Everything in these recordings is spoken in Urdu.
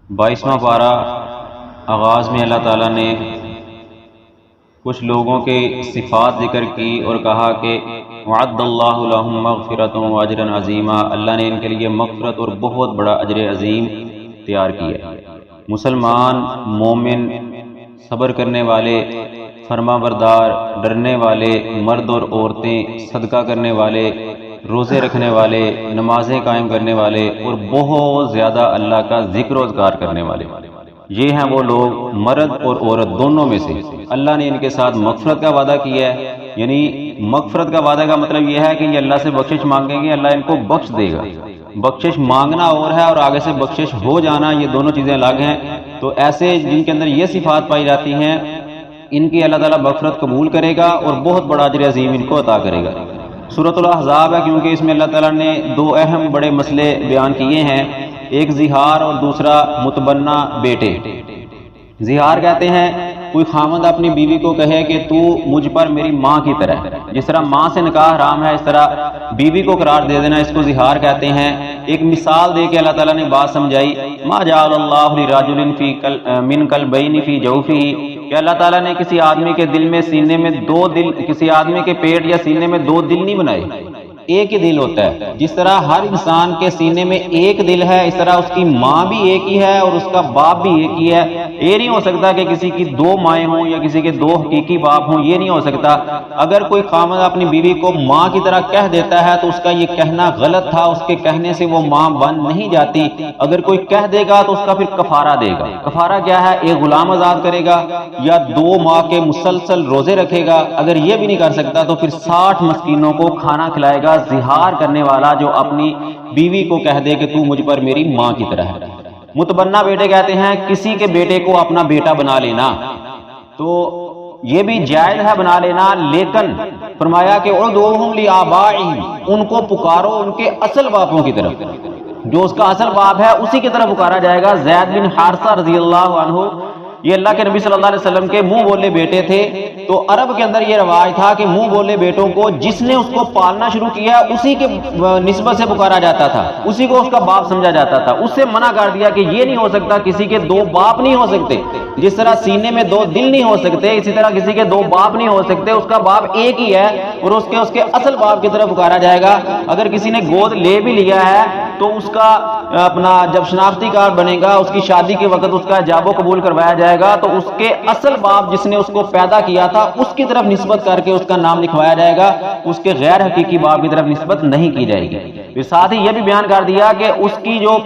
22واں پارہ آغاز میں اللہ تعالیٰ نے کچھ لوگوں کے صفات ذکر کی اور کہا کہ وعد اللہ لہم مغفرۃ و اجرا عظیما، اللہ نے ان کے لیے مغفرت اور بہت بڑا اجر عظیم تیار کیا۔ مسلمان مومن صبر کرنے والے، فرما بردار، ڈرنے والے مرد اور عورتیں، صدقہ کرنے والے، روزے رکھنے والے، نمازیں قائم کرنے والے اور بہت زیادہ اللہ کا ذکر و اذکار کرنے والے، یہ ہیں وہ لوگ مرد اور عورت دونوں میں سے۔ اللہ نے ان کے ساتھ مغفرت کا وعدہ کیا ہے، یعنی مغفرت کا وعدہ کا مطلب یہ ہے کہ یہ اللہ سے بخشش مانگیں گے، اللہ ان کو بخش دے گا۔ بخشش مانگنا اور ہے اور آگے سے بخشش ہو جانا، یہ دونوں چیزیں الگ ہیں۔ تو ایسے جن کے اندر یہ صفات پائی جاتی ہیں، ان کی اللہ تعالیٰ مغفرت قبول کرے گا اور بہت بڑا اجر عظیم ان کو عطا کرے گا۔ سورۃ الاحزاب ہے، کیونکہ اس میں اللہ تعالیٰ نے دو اہم بڑے مسئلے بیان کیے ہیں، ایک زہار اور دوسرا متبنہ بیٹے۔ زہار کہتے ہیں کوئی خامند اپنی بیوی کو کہے کہ تو مجھ پر میری ماں کی طرح ہے، جس طرح ماں سے نکاح حرام ہے اس طرح بیوی کو قرار دے دینا، اس کو زہار کہتے ہیں۔ ایک مثال دے کے اللہ تعالیٰ نے بات سمجھائی، ما جعل اللہ لرجل من قلبین فی جوفہ، کہ اللہ تعالیٰ نے کسی آدمی کے دل میں سینے میں دو دل، کسی آدمی کے پیٹ یا سینے میں دو دل نہیں بنائے، ایک ہی دل ہوتا ہے۔ جس طرح ہر انسان کے سینے میں ایک دل ہے، اس طرح اس کی ماں بھی ایک ہی ہے اور اس کا باپ بھی ایک ہی ہے۔ یہ نہیں ہو سکتا کہ کسی کی دو مائیں ہوں یا کسی کے دو حقیقی باپ ہوں، یہ نہیں ہو سکتا۔ اگر کوئی خامد اپنی بیوی کو ماں کی طرح کہہ دیتا ہے تو اس کا یہ کہنا غلط تھا، اس کے کہنے سے وہ ماں بن نہیں جاتی۔ اگر کوئی کہہ دے گا تو اس کا پھر کفارہ دے گا۔ کفارہ کیا ہے؟ ایک غلام آزاد کرے گا یا 2 ماہ کے مسلسل روزے رکھے گا۔ اگر یہ بھی نہیں کر سکتا تو پھر 60 مسکینوں کو کھانا کھلائے گا۔ زہار کرنے والا جو اپنی بیوی کو کہہ دے کہ تو مجھ پر میری ماں کی طرح ہے۔ متبنہ بیٹے کہتے ہیں کسی کے بیٹے کو اپنا بیٹا بنا لینا، تو یہ بھی جائز ہے بنا لینا، لیکن فرمایا کہ ادعوہم لآبائہم، ان کو پکارو ان کے اصل باپوں کی طرف، جو اس کا اصل باپ ہے اسی کی طرف پکارا جائے گا۔ زید بن حارثہ رضی اللہ عنہ یہ اللہ کے نبی صلی اللہ علیہ وسلم کے منہ بولے بیٹے تھے، تو عرب کے اندر یہ رواج تھا کہ منہ بولے بیٹوں کو جس نے اس کو پالنا شروع کیا اسی کے نسبت سے پکارا جاتا تھا، اسی کو اس کا باپ سمجھا جاتا تھا۔ اس سے منع کر دیا کہ یہ نہیں ہو سکتا، کسی کے 2 باپ نہیں ہو سکتے، جس طرح سینے میں 2 دل نہیں ہو سکتے اسی طرح کسی کے 2 باپ نہیں ہو سکتے، اس کا باپ ایک ہی ہے اور اس کے اصل باپ کی طرف پکارا جائے گا۔ اگر کسی نے گود لے بھی لیا ہے تو اس کا اپنا جب شناختی کارڈ بنے گا، اس کی شادی کے وقت اس کا جاب و قبول کروایا جائے گا تو اس کے اصل باپ جس نے اس کو پیدا کیا تھا اس کی طرف نسبت کر کے اس کا نام لکھوایا جائے گا، اس کے غیر حقیقی باپ کی طرف نسبت نہیں کی جائے گی۔ پھر ساتھ ہی یہ بھی بیان کر دیا کہ اس کی جو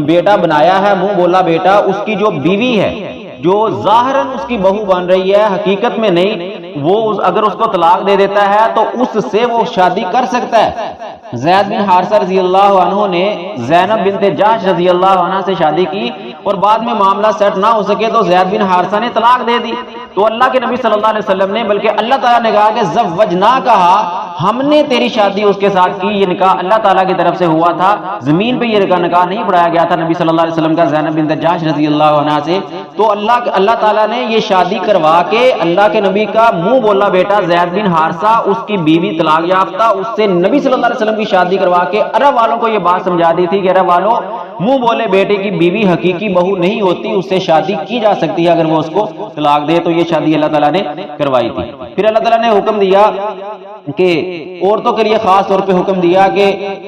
بیٹا بنایا ہے منہ بولا بیٹا، اس کی جو بیوی ہے جو ظاہراً اس کی بہو بن رہی ہے حقیقت میں نہیں، وہ اگر اس کو طلاق دے دیتا ہے تو اس سے وہ شادی کر سکتا ہے۔ زید بن حارثہ رضی اللہ عنہ نے زینب بنت جحش رضی اللہ عنہ سے شادی کی اور بعد میں معاملہ سیٹ نہ ہو سکے تو زید بن حارثہ نے طلاق دے دی، تو اللہ کے نبی صلی اللہ علیہ وسلم نے بلکہ اللہ تعالیٰ نے کہا کہ زوجنا، کہا ہم نے تیری شادی اس کے ساتھ کی، یہ نکاح اللہ تعالیٰ کی طرف سے ہوا تھا، زمین پہ یہ نکاح نہیں پڑھایا گیا تھا نبی صلی اللہ علیہ وسلم کا زینب بنت جحش رضی اللہ عنہ سے۔ تو اللہ تعالیٰ نے یہ شادی کروا کے اللہ کے نبی کا منہ بولا بیٹا زید بن حارثہ، اس کی بیوی طلاق یافتہ، اس سے نبی صلی اللہ علیہ وسلم کی شادی کروا کے عرب والوں کو یہ بات سمجھا دی تھی کہ عرب والوں، منہ بولے بیٹے کی بیوی حقیقی بہو نہیں ہوتی، اس سے شادی کی جا سکتی ہے اگر وہ اس کو طلاق دے، تو یہ شادی اللہ تعالیٰ نے کروائی تھی۔ پھر اللہ تعالیٰ نے حکم دیا کہ عورتوں کے لیے خاص طور پہ حکم دیا کہ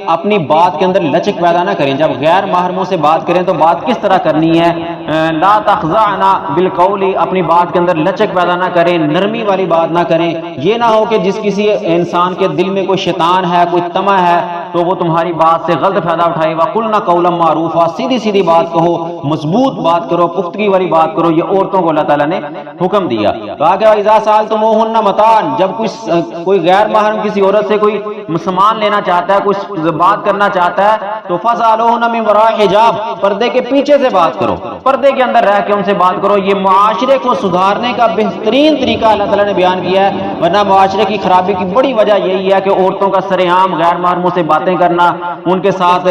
اپنی بات کے اندر لچک پیدا نہ کریں، جب غیر محرموں سے بات کریں تو بات کس طرح کرنی ہے، لا تخضعن بالقول، اپنی بات کے اندر لچک پیدا نہ کریں، نرمی والی بات نہ کریں، یہ نہ ہو کہ جس کسی انسان کے دل میں کوئی شیطان ہے، کوئی طمع ہے تو وہ تمہاری بات سے غلط فائدہ اٹھائے۔ وَقُلْنَا قَوْلًا مَّعْرُوفًا، سیدھی سیدھی بات کہو، مضبوط بات کرو، پختگی والی بات کرو، یہ عورتوں کو اللہ تعالیٰ نے حکم دیا۔ کہا کہ اِذَا سَأَلْتُمُوهُنَّ مَتَاعًا، جب کوئی غیر محرم کسی عورت سے کوئی سامان لینا چاہتا ہے، کوئی بات کرنا چاہتا ہے تو فَاسْأَلُوهُنَّ مِن وَرَاءِ حِجَاب، پردے کے پیچھے سے بات کرو، پردے کے اندر رہ کے ان سے بات کرو۔ یہ معاشرے کو سدھارنے کا بہترین طریقہ اللہ تعالیٰ نے بیان کیا ہے، ورنہ معاشرے کی خرابی کی بڑی وجہ یہی ہے کہ عورتوں کا سر عام غیر محرموں سے باتیں کرنا، ان کے ساتھ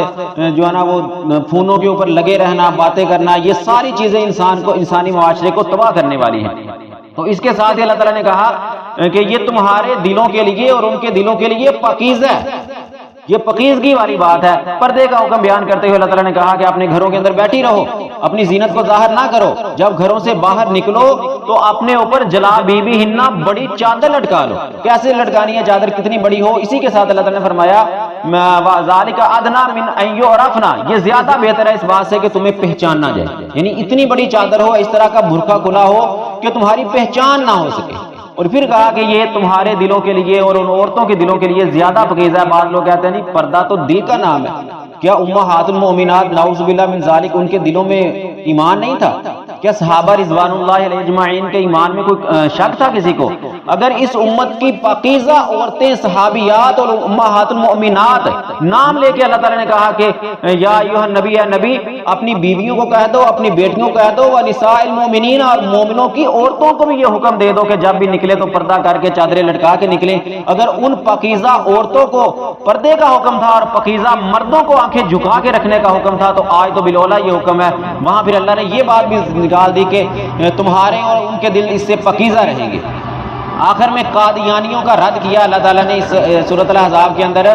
جو ہے نا وہ فونوں کے اوپر لگے رہنا، باتیں کرنا، یہ ساری چیزیں انسانی معاشرے کو تباہ کرنے والی ہیں۔ تو اس کے ساتھ ہی اللہ تعالیٰ نے کہا کہ یہ تمہارے دلوں کے لیے اور ان کے دلوں کے لیے پاکیزہ ہے، یہ پاکیزگی والی بات ہے۔ پردے کا حکم بیان کرتے ہوئے اللہ تعالیٰ نے کہا کہ اپنے گھروں کے اندر بیٹھی رہو، اپنی زینت کو ظاہر نہ کرو، جب گھروں سے باہر نکلو تو اپنے اوپر جلابیبی بی ہننا بڑی چادر لٹکا لو۔ کیسے لٹکانی ہے چادر، کتنی بڑی ہو؟ اسی کے ساتھ اللہ تعالیٰ نے فرمایا ذالک ادنیٰ من ان یعرفن، یہ زیادہ بہتر ہے اس بات سے کہ تمہیں پہچان نہ جائے، یعنی اتنی بڑی چادر ہو، اس طرح کا برقع کھلا ہو کہ تمہاری پہچان نہ ہو سکے۔ اور پھر کہا کہ یہ تمہارے دلوں کے لیے اور ان عورتوں کے دلوں کے لیے زیادہ پاکیزہ ہے۔ بعض لوگ کہتے ہیں نہیں، پردہ تو دل کا نام ہے، کیا امہات المؤمنات نعوذ باللہ من ذالک ان کے دلوں میں ایمان نہیں تھا؟ کیا صحابہ رضوان اللہ علیہ اجمعین کے ایمان میں کوئی شک تھا کسی کو؟ اگر اس امت کی پاکیزہ عورتیں صحابیات اور امہات المؤمنات نام لے کے اللہ تعالیٰ نے کہا کہ یا ایھا النبی، اے نبی اپنی بیویوں کو کہہ دو، اپنی بیٹیوں کو کہہ دو، ونساء المؤمنین اور مومنوں کی عورتوں کو بھی یہ حکم دے دو کہ جب بھی نکلے تو پردہ کر کے چادریں لٹکا کے نکلیں۔ اگر ان پاکیزہ عورتوں کو پردے کا حکم تھا اور پاکیزہ مردوں کو آنکھیں جھکا کے رکھنے کا حکم تھا، تو آج تو بالاولیٰ یہ حکم ہے۔ وہاں پھر اللہ نے یہ بات بھی نکال دی کہ تمہارے اور ان کے دل اس سے پاکیزہ رہیں گے۔ آخر میں قادیانیوں کا رد کیا اللہ تعالیٰ نے اس سورۃ الاحزاب کے اندر،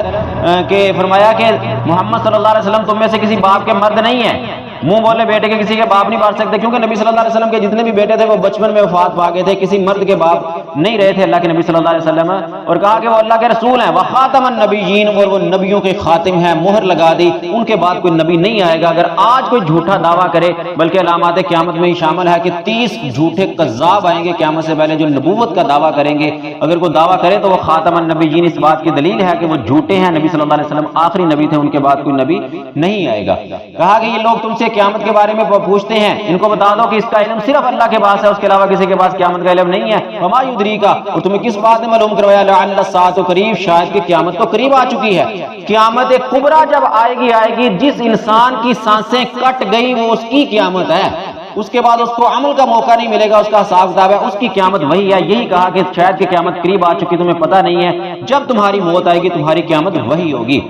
کہ فرمایا کہ محمد صلی اللہ علیہ وسلم تم میں سے کسی باپ کے مرد نہیں ہیں، منہ بولے بیٹے کے کسی کے باپ نہیں بن سکتے، کیونکہ نبی صلی اللہ علیہ وسلم کے جتنے بھی بیٹے تھے وہ بچپن میں وفات پا گئے تھے، کسی مرد کے باپ نہیں رہے تھے اللہ کے نبی صلی اللہ علیہ وسلم۔ اور کہا کہ وہ اللہ کے رسول ہیں، وخاتم النبیین، اور وہ نبیوں کے خاتم ہیں، مہر لگا دی، ان کے بعد کوئی نبی نہیں آئے گا۔ اگر آج کوئی جھوٹا دعویٰ کرے، بلکہ علامات قیامت میں ہی شامل ہے کہ 30 جھوٹے کذاب آئیں گے قیامت سے پہلے جو نبوت کا دعویٰ کریں گے، اگر کوئی دعویٰ کرے تو وہ خاتم النبیین، اس بات کی دلیل ہے کہ وہ جھوٹے ہیں، نبی صلی اللہ علیہ وسلم آخری نبی تھے، ان کے بعد کوئی نبی نہیں آئے گا۔ کہا کہ یہ لوگ تم سے قیامت کے بارے میں پوچھتے ہیں، ان کو بتا دو کہ اس کا علم صرف اللہ کے پاس ہے، اس کے علاوہ کسی کے پاس قیامت کا علم نہیں ہے۔ وما یدریک، اور تمہیں کس بات نے معلوم کروایا، لعل الساعۃ قریب، شاید کہ قیامت تو قریب آ چکی ہے۔ قیامت کبریٰ جب آئے گی، جس انسان کی سانسیں کٹ گئی وہ اس کی قیامت ہے، اس کے بعد اس کو عمل کا موقع نہیں ملے گا، اس کا حساب کتاب ہے، اس کی قیامت وہی ہے۔ یہی کہا کہ شاید کہ قیامت قریب آ چکی، تمہیں پتہ نہیں ہے، جب تمہاری موت آئے گی تمہاری قیامت وہی ہوگی۔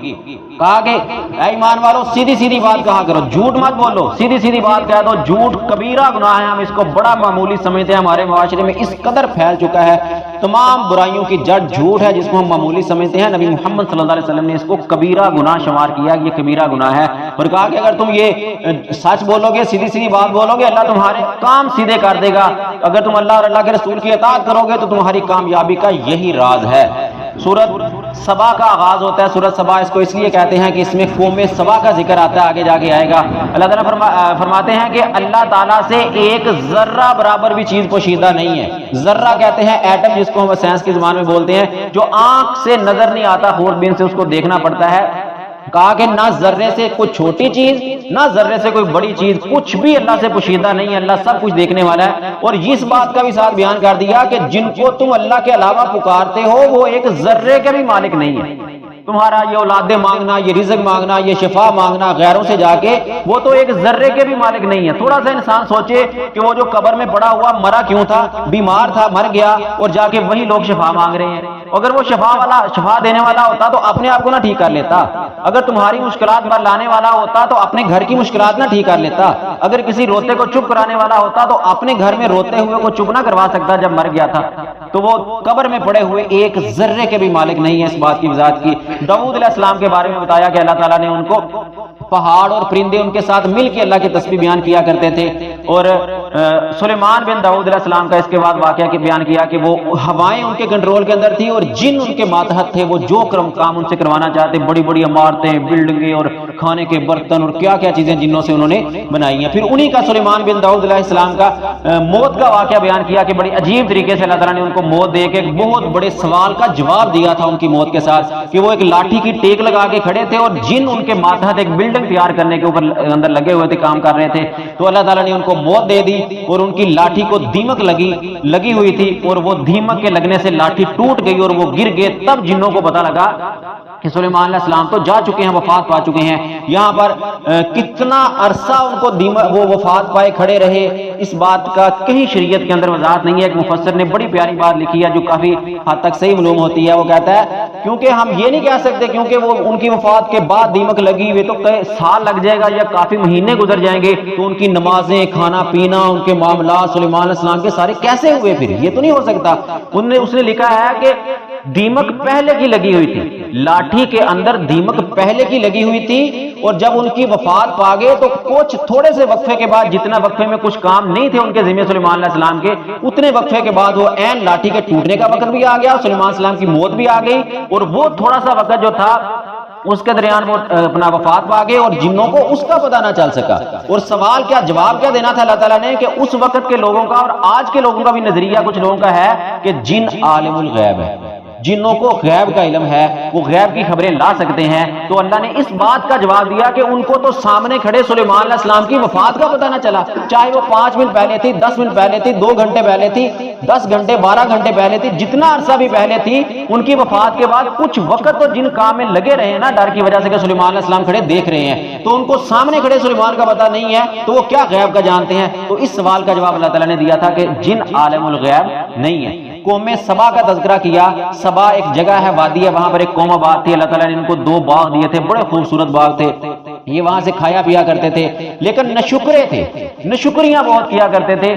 کہا کہ اے ایمان والو سیدھی سیدھی بات کہا کرو، جھوٹ مت بولو، سیدھی سیدھی بات کہہ دو۔ جھوٹ کبیرہ گناہ ہے، ہم اس کو بڑا معمولی سمجھتے ہیں، ہمارے معاشرے میں اس قدر پھیل چکا ہے، تمام برائیوں کی جڑ جھوٹ ہے، جس کو ہم معمولی سمجھتے ہیں۔ نبی محمد صلی اللہ علیہ وسلم نے اس کو کبیرہ گناہ شمار کیا، یہ کبیرہ گناہ ہے، اور کہا کہ اگر تم یہ سچ بولو گے، سیدھی سیدھی بات بولو گے، اللہ تمہارے کام سیدھے کر دے گا۔ اگر تم اللہ اور اللہ کے رسول کی اطاعت کرو گے تو تمہاری کامیابی کا یہی راز ہے۔ سورۃ سبا کا آغاز ہوتا ہے، سورۃ سبا اس کو اس لیے کہتے ہیں کہ اس میں قوم سبا کا ذکر آتا ہے، آگے جا کے آئے گا۔ اللہ تعالیٰ فرماتے ہیں کہ اللہ تعالیٰ سے ایک ذرہ برابر بھی چیز پوشیدہ نہیں ہے۔ ذرہ کہتے ہیں ایٹم، جس کو ہم سائنس کی زبان میں بولتے ہیں، جو آنکھ سے نظر نہیں آتا، خوردبین سے اس کو دیکھنا پڑتا ہے۔ کہا کہ نہ ذرے سے کوئی چھوٹی چیز، نہ ذرے سے کوئی بڑی چیز، کچھ بھی اللہ سے پوشیدہ نہیں ہے، اللہ سب کچھ دیکھنے والا ہے۔ اور اس بات کا بھی ساتھ بیان کر دیا کہ جن کو تم اللہ کے علاوہ پکارتے ہو وہ ایک ذرے کے بھی مالک نہیں ہے۔ تمہارا یہ اولادیں مانگنا، یہ رزق مانگنا، یہ شفا مانگنا غیروں سے جا کے، وہ تو ایک ذرے کے بھی مالک نہیں ہے۔ تھوڑا سا انسان سوچے کہ وہ جو قبر میں پڑا ہوا مرا کیوں تھا، بیمار تھا، مر گیا، اور جا کے وہی لوگ شفا مانگ رہے ہیں۔ اگر وہ شفا دینے والا ہوتا تو اپنے آپ کو نہ ٹھیک کر لیتا، اگر تمہاری مشکلات پر لانے والا ہوتا تو اپنے گھر کی مشکلات نہ ٹھیک کر لیتا، اگر کسی روتے کو چپ کرانے والا ہوتا تو اپنے گھر میں روتے ہوئے کو چپ نہ کروا سکتا جب مر گیا تھا۔ تو وہ قبر میں پڑے ہوئے ایک ذرے کے بھی مالک نہیں ہے۔ اس بات کی وضاحت کی داؤد علیہ السلام کے بارے میں بتایا کہ اللہ تعالیٰ نے ان کو پہاڑ اور پرندے ان کے ساتھ مل کے اللہ کی تسبیح بیان کیا کرتے تھے، اور سلیمان بن داؤد علیہ السلام کا اس کے بعد واقعہ کے بیان کیا کہ وہ ہوائیں ان کے کنٹرول کے اندر تھی اور جن ان کے ماتحت تھے، وہ جو کام ان سے کروانا چاہتے، بڑی بڑی عمارتیں، بلڈنگیں اور کھانے کے برتن اور کیا کیا چیزیں جنوں سے انہوں نے بنائی ہیں۔ پھر انہی کا سلیمان بن داؤد علیہ السلام کا موت کا واقعہ بیان کیا کہ بڑی عجیب طریقے سے اللہ تعالیٰ نے ان کو موت دے کے ایک بہت بڑے سوال کا جواب دیا تھا ان کی موت کے ساتھ، کہ وہ ایک لاٹھی کی ٹیک لگا کے کھڑے تھے اور جن ان کے ماتحت ایک بلڈنگ تیار کرنے کے اوپر اندر لگے ہوئے تھے، کام کر رہے تھے، تو اللہ تعالیٰ نے ان کو موت دے دی اور ان کی لاٹھی کو دیمک لگی ہوئی تھی، اور وہ دیمک کے لگنے سے لاٹھی ٹوٹ گئی اور وہ گر گئے۔ تب جنوں کو پتہ لگا کہ سلیمان علیہ السلام تو جا چکے ہیں، وفات پا چکے ہیں۔ یہاں پر کتنا عرصہ ان کو وہ وفات پائے کھڑے رہے، اس بات کا کہیں شریعت کے اندر وضاحت نہیں ہے۔ ایک مفسر نے بڑی پیاری بات لکھی ہے جو کافی حد تک صحیح معلوم ہوتی ہے، وہ کہتا ہے کیونکہ ہم یہ نہیں کہہ سکتے کیونکہ وہ ان کی وفات کے بعد دیمک لگی ہوئی تو کئی سال لگ جائے گا یا کافی مہینے گزر جائیں گے، تو ان کی نمازیں، کھانا پینا، ان کے معاملات سلیمان علیہ السلام کے سارے کیسے ہوئے؟ پھر یہ تو نہیں ہو سکتا۔ اس نے لکھا ہے کہ دیمک پہلے کی لگی ہوئی تھی، لاٹھی کے اندر دیمک پہلے کی لگی ہوئی تھی، اور جب ان کی وفات پا گئے تو کچھ تھوڑے سے وقفے کے بعد، جتنا وقفے میں کچھ کام نہیں تھے ان کے ذمہ سلیمان علیہ السلام کے، اتنے وقفے کے بعد وہ عین لاٹھی کے ٹوٹنے کا وقت بھی آ گیا، سلیمان علیہ السلام کی موت بھی آ گئی، اور وہ تھوڑا سا وقت جو تھا اس کے درمیان وہ اپنا وفات پا گئے، اور جنوں کو اس کا پتہ نہ چل سکا۔ اور سوال کیا، جواب کیا دینا تھا اللہ تعالیٰ نے، کہ اس وقت کے لوگوں کا اور آج کے لوگوں کا بھی نظریہ کچھ لوگوں کا ہے کہ جن عالم الغیب ہے، جنوں کو غیب کا علم ہے، وہ غیب کی خبریں لا سکتے ہیں۔ تو اللہ نے اس بات کا جواب دیا کہ ان کو تو سامنے کھڑے سلیمان علیہ السلام کی وفات کا پتہ نہ چلا، چاہے وہ 5 منٹ پہلے تھی، 10 منٹ پہلے تھی، 2 گھنٹے پہلے تھی، 10 گھنٹے 12 گھنٹے پہلے تھی، جتنا عرصہ بھی پہلے تھی، ان کی وفات کے بعد کچھ وقت تو جن کام میں لگے رہے ہیں نا ڈر کی وجہ سے کہ سلیمان علیہ السلام کھڑے دیکھ رہے ہیں، تو ان کو سامنے کھڑے سلیمان کا پتہ نہیں ہے، تو وہ کیا غیب کا جانتے ہیں؟ تو اس سوال کا جواب اللہ تعالیٰ نے دیا تھا کہ جن عالم الغیب نہیں ہے۔ قوم سبا کا تذکرہ کیا۔ سبا ایک جگہ ہے، وادی ہے، وہاں پر ایک قوم آباد تھی، اللہ تعالیٰ نے ان کو 2 باغ دیے تھے، بڑے خوبصورت باغ تھے، یہ وہاں سے کھایا پیا کرتے تھے، لیکن نشکرے تھے، نشکریاں بہت کیا کرتے تھے،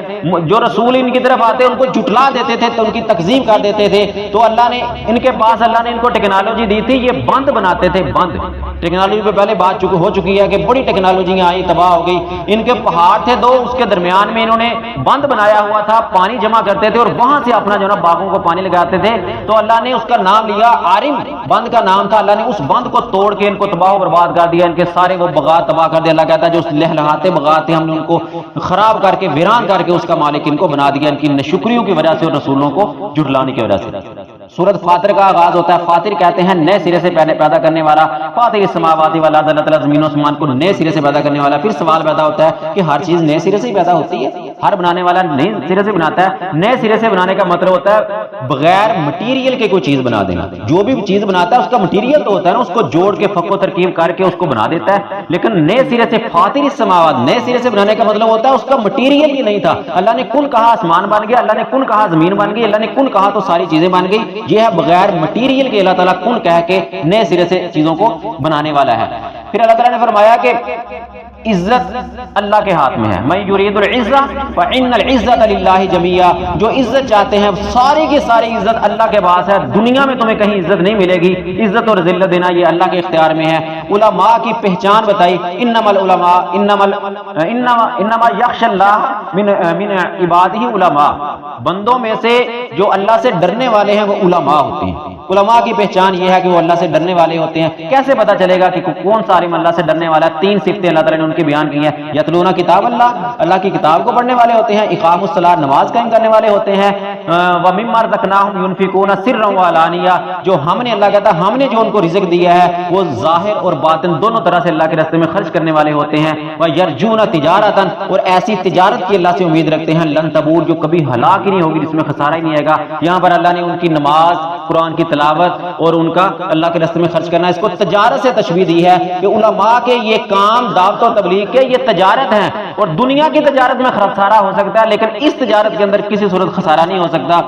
جو رسول ان کی طرف آتے ان کو جھٹلا دیتے تھے، تو ان کی تکذیب کر دیتے تھے۔ تو اللہ نے ان کے پاس، اللہ نے ان کو ٹیکنالوجی دی تھی، یہ بند بناتے تھے، بند۔ ٹیکنالوجی پہ پہلے بات ہو چکی ہے کہ بڑی ٹیکنالوجیاں آئی، تباہ ہو گئی۔ ان کے پہاڑ تھے 2، اس کے درمیان میں انہوں نے بند بنایا ہوا تھا، پانی جمع کرتے تھے اور وہاں سے اپنا جو نا باغوں کو پانی لگاتے تھے۔ تو اللہ نے اس کا نام لیا عارم، بند کا نام تھا۔ اللہ نے اس بند کو توڑ کے ان کو تباہ و برباد کر دیا، ان کے سارے وہ بغات تباہ کر دیا۔ اللہ کہتا ہے جو لہلہاتے بغات تھے، ہم نے ان کو خراب کر کے، ویران کر کے اس کا مالک ان کو بنا دیا، ان کی نشکریوں کی وجہ سے اور رسولوں کو جھٹلانے کی وجہ سے۔ سورۃ فاطر کا آغاز ہوتا ہے، فاطر کہتے ہیں نئے سرے سے پیدا کرنے والا، فاطر السماوات والارض، اللہ تعالیٰ زمین و آسمان کو نئے سرے سے پیدا کرنے والا۔ پھر سوال پیدا ہوتا ہے کہ ہر چیز نئے سرے سے ہی پیدا ہوتی ہے؟ ہر بنانے والا نئے سرے سے بناتا ہے؟ نئے سرے سے بنانے کا مطلب ہوتا ہے بغیر مٹیریل کے کوئی چیز بنا دینا۔ جو بھی چیز بناتا ہے اس کا مٹیریل تو ہوتا ہے نا، اس کو جوڑ کے فک و ترکیب کر کے اس کو بنا دیتا ہے، لیکن نئے سرے سے فاطر السماوات، نئے سرے سے بنانے کا مطلب ہوتا ہے اس کا مٹیریل ہی نہیں تھا۔ اللہ نے کن کہا آسمان بن گیا، اللہ نے کن کہا زمین بن گئی، اللہ نے کن کہا تو ساری چیزیں بن گئی۔ یہ ہے بغیر مٹیریل کے اللہ تعالیٰ کن کہہ کے نئے سرے سے چیزوں کو بنانے والا ہے۔ پھر اللہ تعالیٰ نے فرمایا کہ عزت اللہ کے ہاتھ میں ہے، من یرید العزت فإن العزت للہ جمیعا، جو عزت چاہتے ہیں ساری کی ساری عزت اللہ کے پاس ہے، دنیا میں تمہیں کہیں عزت نہیں ملے گی، عزت اور ذلت دینا یہ اللہ کے اختیار میں ہے۔ علماء کی پہچان بتائی، انما العلماء انما یخشى اللہ من عبادہ علماء، بندوں میں سے جو اللہ سے ڈرنے والے ہیں وہ علماء ہوتے ہیں۔ علماء کی پہچان یہ ہے کہ وہ اللہ سے ڈرنے والے ہوتے ہیں۔ کیسے پتہ چلے گا کہ کون سا عالم اللہ سے ڈرنے والا ہے؟ 3 صفتیں اللہ تعالیٰ نے ان کی بیان کی ہیں۔ یتلون کتاب اللہ، اللہ کی کتاب کو پڑھنے والے ہوتے ہیں، اقام الصلاۃ، نماز قائم کرنے والے ہوتے ہیں، ومما رزقناہم ینفقون سرا وعلانیہ، جو ہم نے، اللہ کہتا ہے ہم نے جو ان کو رزق دیا ہے وہ ظاہر اور باطن دونوں طرح سے اللہ کے راستے میں خرچ کرنے والے ہوتے ہیں۔ ویرجون تجارتا، اور ایسی تجارت کی اللہ سے امید رکھتے ہیں، لن تبور، جو کبھی ہلاک ہی نہیں ہوگی، جس میں خسارہ ہی نہیں آئے گا۔ یہاں پر اللہ نے ان کی نماز، قرآن کی تلاوت اور ان کا اللہ کے راستے میں خرچ کرنا، اس کو تجارت سے تشبیہ دی ہے کہ علماء کے یہ کام دعوت و تبلیغ کے یہ تجارت ہیں، اور دنیا کی تجارت میں خسارہ ہو سکتا ہے لیکن اس تجارت کے اندر کسی صورت خسارہ نہیں ہو سکتا۔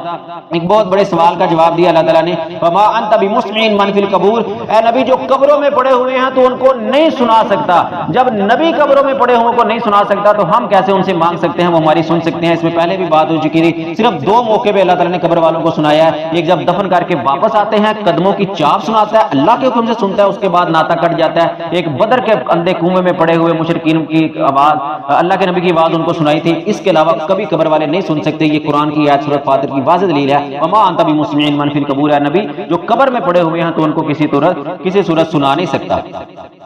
ایک بہت بڑے سوال کا جواب دیا اللہ تعالیٰ نے، وما انت بمسمع من فی القبور، اے نبی جو قبروں میں پڑے ہوئے ہیں تو ان کو نہیں سنا سکتا۔ جب نبی قبروں میں پڑے ہوئے کو نہیں سنا سکتا تو ہم کیسے ان سے مانگ سکتے ہیں وہ ہماری سن سکتے ہیں؟ اس میں پہلے بھی بات ہو چکی تھی، صرف 2 موقع پہ اللہ تعالیٰ نے قبر والوں کو سنایا ہے۔ ایک جب دفن کر کے واپس آتے ہیں، قدموں کی چاپ سناتا ہے، اللہ کے حکم سے سنتا ہے، اس کے بعد ناتا کٹ جاتا ہے۔ ایک بدر کے اندھے کنویں میں پڑے ہوئے مشرکین کی آواز، اللہ کے نبی کی آواز ان کو سنائی تھی، اس کے علاوہ کبھی قبر والے نہیں سن سکتے۔ یہ قرآن کی آیت سورۃ فاطر کی واضح دلیل ہے، وما انت بمسمع من فی القبور، اے نبی جو قبر میں پڑے ہوئے ہیں تو ان کو کسی صورت سنا نہیں سکتا۔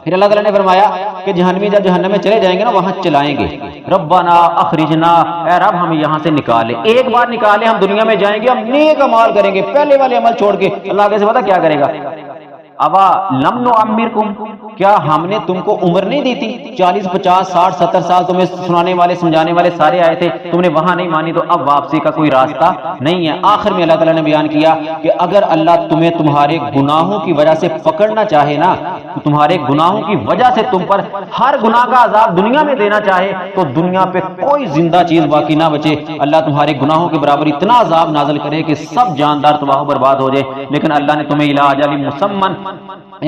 پھر اللہ تعالیٰ نے فرمایا کہ جہنمی جب جہنم میں چلے جائیں گے نا، وہاں چلائیں گے، ربنا اخرجنا، اے رب ہمیں یہاں سے نکالے، ایک بار نکالے، ہم دنیا میں جائیں گے، ہم نیک اعمال کریں گے، پہلے والے عمل چھوڑ کے۔ اللہ آگے سے پتہ کیا کرے گا؟ اوا لم نعمرکم، کیا ہم نے تم کو عمر نہیں دی تھی؟ 40 50 60 70 سال تمہیں سنانے والے سمجھانے والے سارے آئے تھے، تم نے وہاں نہیں مانی، تو اب واپسی کا کوئی راستہ نہیں ہے۔ آخر میں اللہ تعالیٰ نے بیان کیا کہ اگر اللہ تمہیں تمہارے گناہوں کی وجہ سے پکڑنا چاہے نا، تو تمہارے گناہوں کی وجہ سے تم پر ہر گناہ کا عذاب دنیا میں دینا چاہے تو دنیا پہ کوئی زندہ چیز باقی نہ بچے، اللہ تمہارے گناہوں کے برابر اتنا عذاب نازل کرے کہ سب جاندار تباہ و برباد ہو جائے، لیکن اللہ نے تمہیں الی اجل مسمى،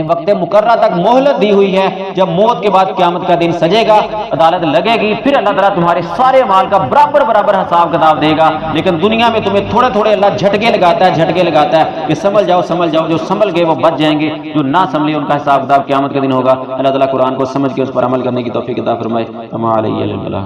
وقت مقررہ تک مہلت دی ہوئی ہے، جب موت کے بعد قیامت کا دن سجے گا، عدالت لگے گی، پھر اللہ تعالیٰ تمہارے سارے مال کا برابر برابر حساب کتاب دے گا۔ لیکن دنیا میں تمہیں تھوڑے تھوڑے اللہ جھٹکے لگاتا ہے کہ سنبھل جاؤ، جو سنبھل گئے وہ بچ جائیں گے، جو نہ سنبھلے ان کا حساب کتاب قیامت کے دن ہوگا۔ اللہ تعالیٰ قرآن کو سمجھ کے اس پر عمل کرنے کی توفیق عطا فرمائے۔ وما علیہ الا البلاغ۔